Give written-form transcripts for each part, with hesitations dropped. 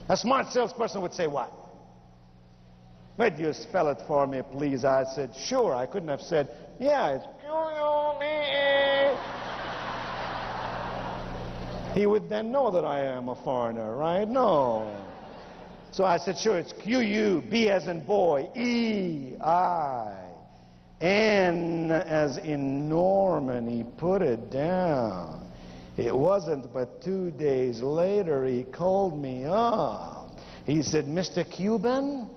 A smart salesperson would say what? Would you spell it for me, please? I said, sure. I couldn't have said, yeah, it's Q-U-B-E. He would then know that I am a foreigner, right? No. So I said, sure, it's Q-U, B as in boy, E-I, N as in Norman. He put it down. It wasn't but 2 days later he called me up. He said, Mr. Cuban?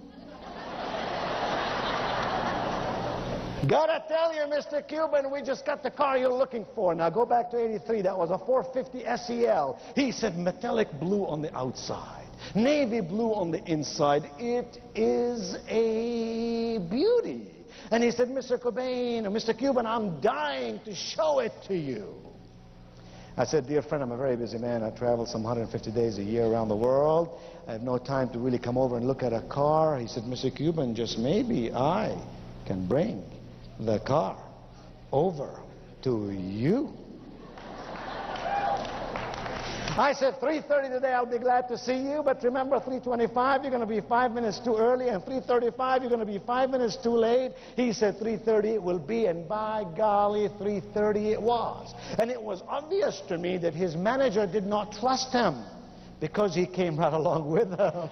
Gotta tell you, Mr. Cuban, we just got the car you're looking for. Now go back to 83. That was a 450 SEL. He said, metallic blue on the outside, navy blue on the inside. It is a beauty. And he said, Mr. Cobain, or Mr. Cuban, I'm dying to show it to you. I said, dear friend, I'm a very busy man. I travel some 150 days a year around the world. I have no time to really come over and look at a car. He said, Mr. Cuban, just maybe I can bring the car over to you. I said, 3:30 today, I'll be glad to see you, but remember, 3:25, you're going to be 5 minutes too early, and 3:35, you're going to be 5 minutes too late. He said, 3:30 it will be, and by golly, 3:30 it was. And it was obvious to me that his manager did not trust him, because he came right along with him.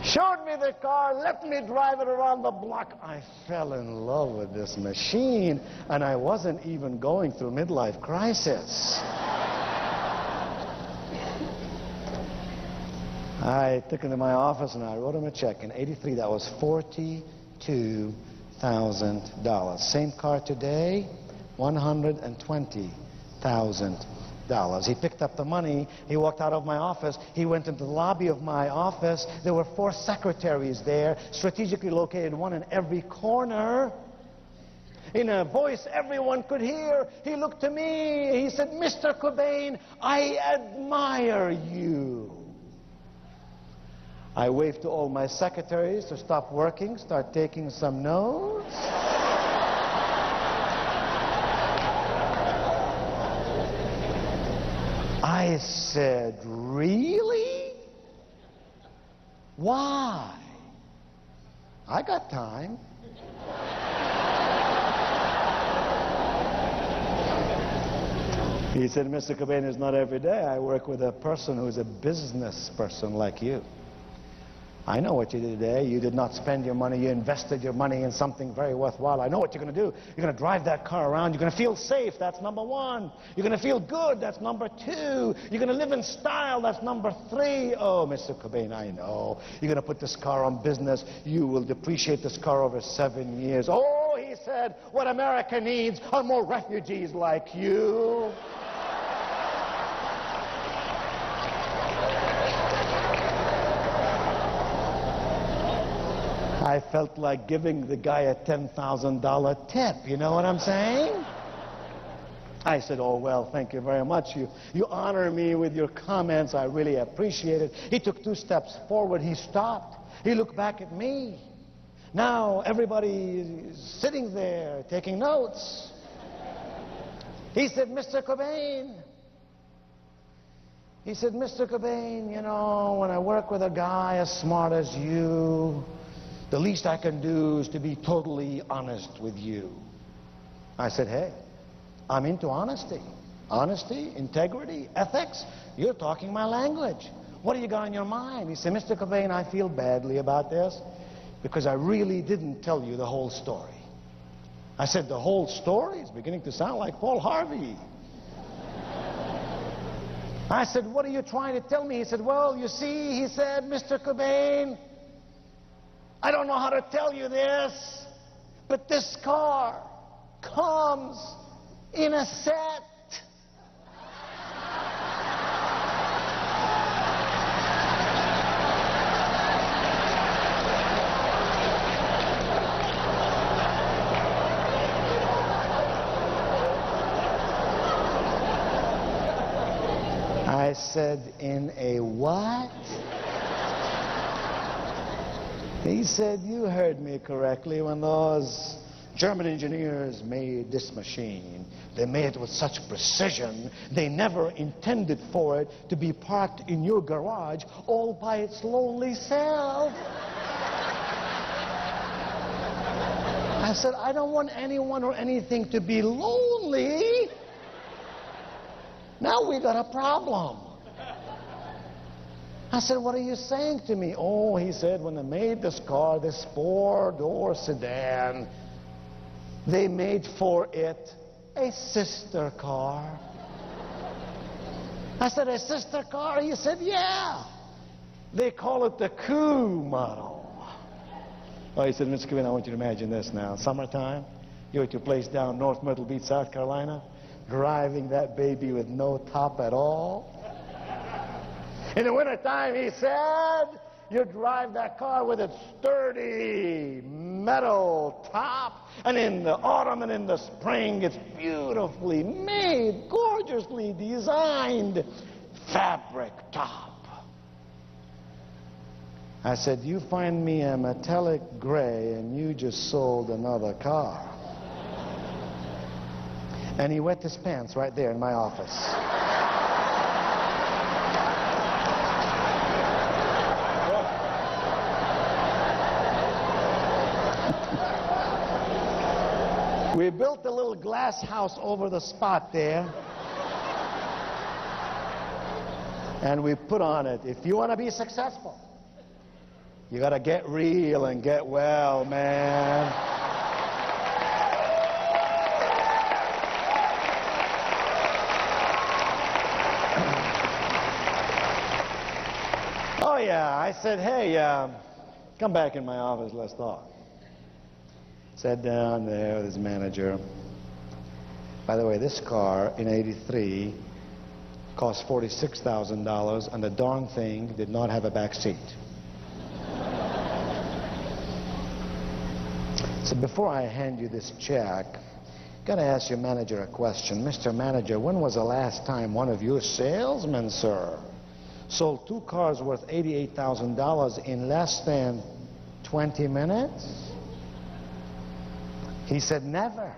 Showed me the car, let me drive it around the block. I fell in love with this machine, and I wasn't even going through midlife crisis. I took him to my office and I wrote him a check. In 83, that was $42,000. Same car today, $120,000. He picked up the money, he walked out of my office, he went into the lobby of my office. There were 4 secretaries there, strategically located, one in every corner. In a voice everyone could hear, he looked to me, he said, Mr. Cobain, I admire you. I waved to all my secretaries to stop working, start taking some notes. I said, really? Why? I got time. He said, Mr. Cobain, it's not every day I work with a person who's a business person like you. I know what you did today. You did not spend your money. You invested your money in something very worthwhile. I know what you're going to do. You're going to drive that car around. You're going to feel safe. That's number 1. You're going to feel good. That's number 2. You're going to live in style. That's number 3. Oh, Mr. Cobain, I know. You're going to put this car on business. You will depreciate this car over 7 years. Oh, he said, what America needs are more refugees like you. I felt like giving the guy a $10,000 tip, you know what I'm saying? I said, oh, well, thank you very much. You honor me with your comments. I really appreciate it. He took 2 steps forward. He stopped. He looked back at me. Now everybody is sitting there taking notes. He said, Mr. Cobain. He said, Mr. Cobain, you know, when I work with a guy as smart as you, the least I can do is to be totally honest with you. I said, hey, I'm into honesty. Honesty, integrity, ethics. You're talking my language. What do you got on your mind? He said, Mr. Cobain, I feel badly about this because I really didn't tell you the whole story. I said, the whole story? It's beginning to sound like Paul Harvey. I said, what are you trying to tell me? He said, well, you see, he said, Mr. Cobain, I don't know how to tell you this, but this car comes in a set. I said, in a what? He said, you heard me correctly. When those German engineers made this machine. They made it with such precision, they never intended for it to be parked in your garage all by its lonely self. I said, I don't want anyone or anything to be lonely. Now we got a problem. I said, what are you saying to me? Oh, he said, when they made this car, this four-door sedan, they made for it a sister car. I said, a sister car? He said, yeah. They call it the Coup model. Oh, he said, Mr. Kevin, I want you to imagine this now. Summertime, you're at your place down North Myrtle Beach, South Carolina, driving that baby with no top at all. In the wintertime, he said, you drive that car with its sturdy metal top, and in the autumn and in the spring, it's beautifully made, gorgeously designed fabric top. I said, you find me a metallic gray and you just sold another car. And he wet his pants right there in my office. We built a little glass house over the spot there. And we put on it, if you want to be successful, you got to get real and get well, man. Oh, yeah. I said, hey, come back in my office, let's talk. Sat down there with his manager. By the way, this car in '83 cost $46,000, and the darn thing did not have a back seat. So before I hand you this check, got to ask your manager a question. Mr. Manager, when was the last time one of your salesmen, sir, sold 2 cars worth $88,000 in less than 20 minutes? He said, never.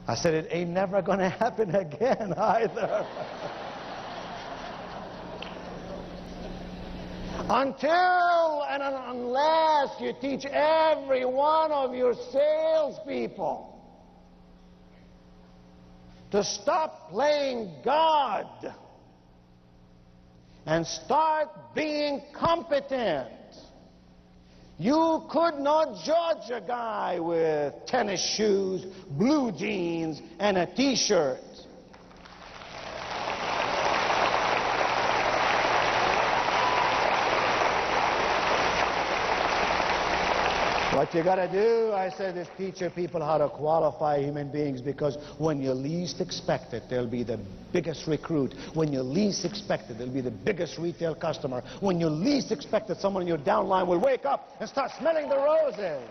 I said, it ain't never going to happen again either. Until and unless you teach every one of your salespeople to stop playing God and start being competent. You could not judge a guy with tennis shoes, blue jeans, and a t-shirt. What you got to do, I said, is teach your people how to qualify human beings, because when you least expect it, they'll be the biggest recruit. When you least expect it, they'll be the biggest retail customer. When you least expect it, someone in your downline will wake up and start smelling the roses.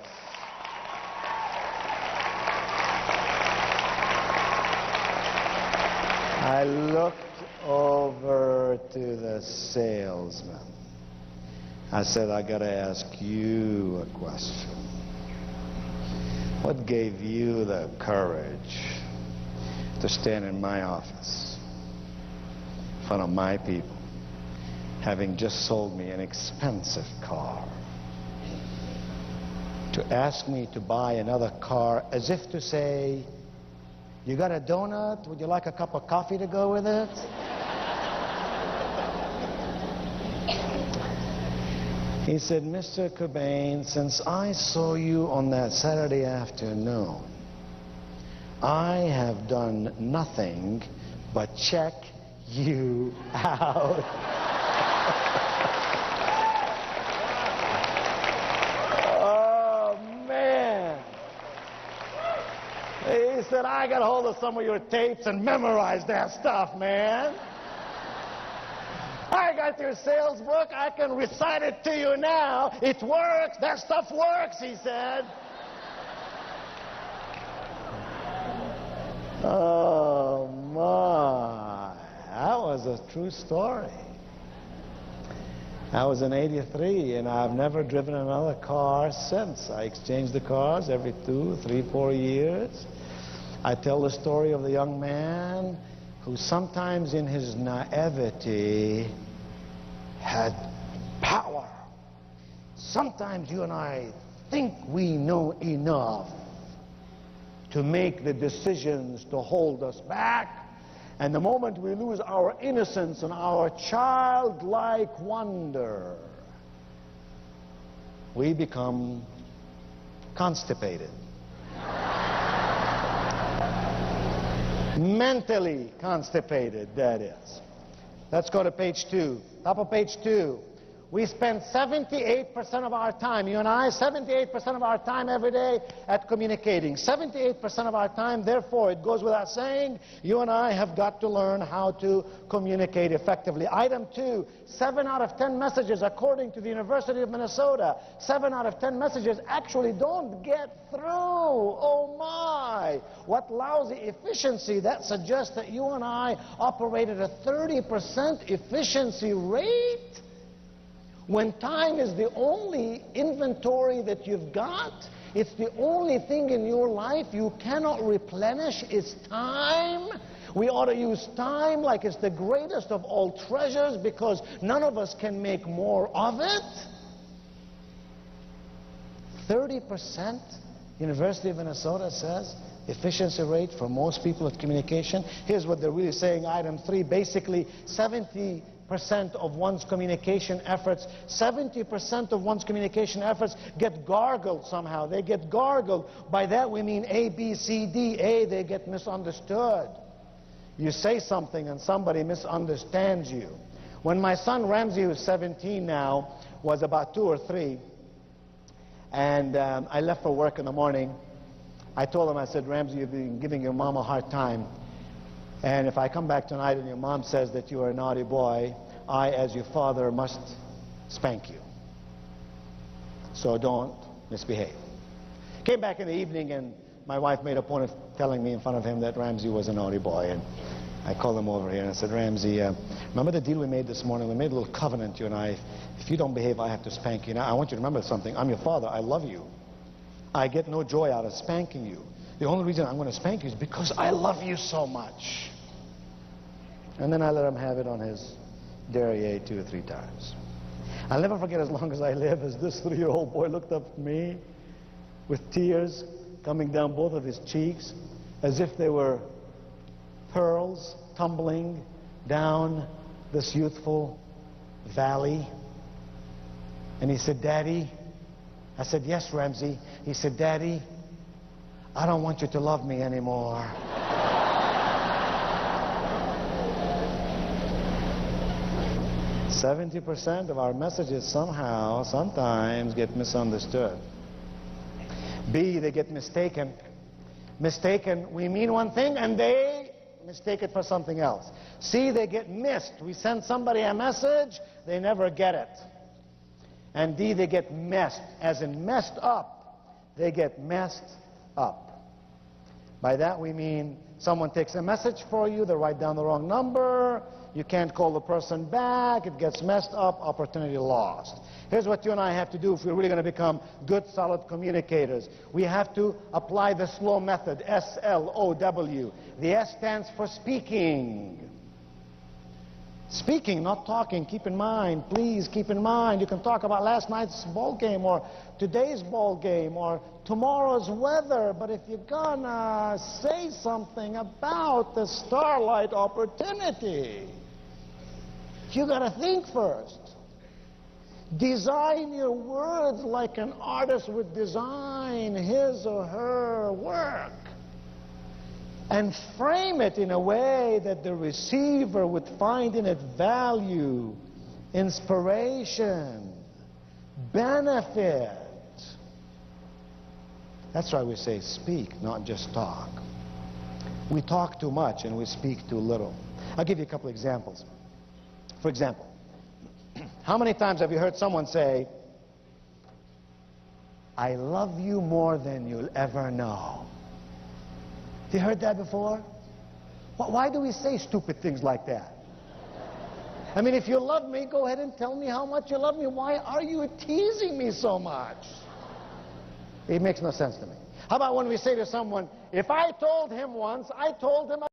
I looked over to the salesman. I said, I got to ask you a question. What gave you the courage to stand in my office in front of my people, having just sold me an expensive car, to ask me to buy another car as if to say, you got a donut? Would you like a cup of coffee to go with it? He said, Mr. Cobain, since I saw you on that Saturday afternoon, I have done nothing but check you out. Oh, man. He said, I got hold of some of your tapes and memorized that stuff, man. I got your sales book. I can recite it to you now. It works. That stuff works, he said. Oh, my. That was a true story. I was in '83, and I've never driven another car since. I exchange the cars every 2, 3, 4 years. I tell the story of the young man who sometimes in his naivety had power. Sometimes you and I think we know enough to make the decisions to hold us back. And the moment we lose our innocence and our childlike wonder, we become constipated. Mentally constipated, that is. Let's go to page 2. Top of page 2. We spend 78% of our time, you and I, 78% of our time every day at communicating. 78% of our time, therefore, it goes without saying, you and I have got to learn how to communicate effectively. Item 2, 7 out of 10 messages, according to the University of Minnesota, 7 out of 10 messages actually don't get through. Oh my! What lousy efficiency. That suggests that you and I operate at a 30% efficiency rate. When time is the only inventory that you've got, it's the only thing in your life you cannot replenish, is time. We ought to use time like it's the greatest of all treasures, because none of us can make more of it. 30%, University of Minnesota says, efficiency rate for most people at communication. Here's what they're really saying, item 3, basically 70% of one's communication efforts, 70% of one's communication efforts get gargled somehow. They get gargled. By that we mean A, B, C, D. A, they get misunderstood. You say something and somebody misunderstands you. When my son Ramsey, who's 17 now, was about 2 or 3, and I left for work in the morning, I told him, I said, Ramsey, you've been giving your mom a hard time. And if I come back tonight and your mom says that you are a naughty boy, I, as your father, must spank you. So don't misbehave. Came back in the evening, and my wife made a point of telling me in front of him that Ramsey was a naughty boy. And I called him over here and I said, Ramsey, remember the deal we made this morning? We made a little covenant, you and I. If you don't behave, I have to spank you. Now, I want you to remember something. I'm your father. I love you. I get no joy out of spanking you. The only reason I'm going to spank you is because I love you so much. And then I let him have it on his derriere 2 or 3 times. I'll never forget, as long as I live, as this 3-year-old boy looked up at me with tears coming down both of his cheeks, as if they were pearls tumbling down this youthful valley. And he said, Daddy. I said, yes, Ramsey. He said, Daddy, I don't want you to love me anymore. 70% of our messages somehow, sometimes get misunderstood. B, they get mistaken. Mistaken, we mean one thing and they mistake it for something else. C, they get missed. We send somebody a message, they never get it. And D, they get messed, as in messed up. They get messed up. By that we mean someone takes a message for you, they write down the wrong number, you can't call the person back, it gets messed up, opportunity lost. Here's what you and I have to do if we're really going to become good, solid communicators. We have to apply the slow method, S-L-O-W. The S stands for speaking. Speaking, not talking. Keep in mind, please keep in mind, you can talk about last night's ball game or today's ball game or tomorrow's weather, but if you're gonna say something about the starlight opportunity, you gotta think first. Design your words like an artist would design his or her work. And frame it in a way that the receiver would find in it value, inspiration, benefit. That's why we say speak, not just talk. We talk too much and we speak too little. I'll give you a couple examples. For example, how many times have you heard someone say, I love you more than you'll ever know? Have you heard that before? Why do we say stupid things like that? I mean, if you love me, go ahead and tell me how much you love me. Why are you teasing me so much? It makes no sense to me. How about when we say to someone, if I told him once, I told him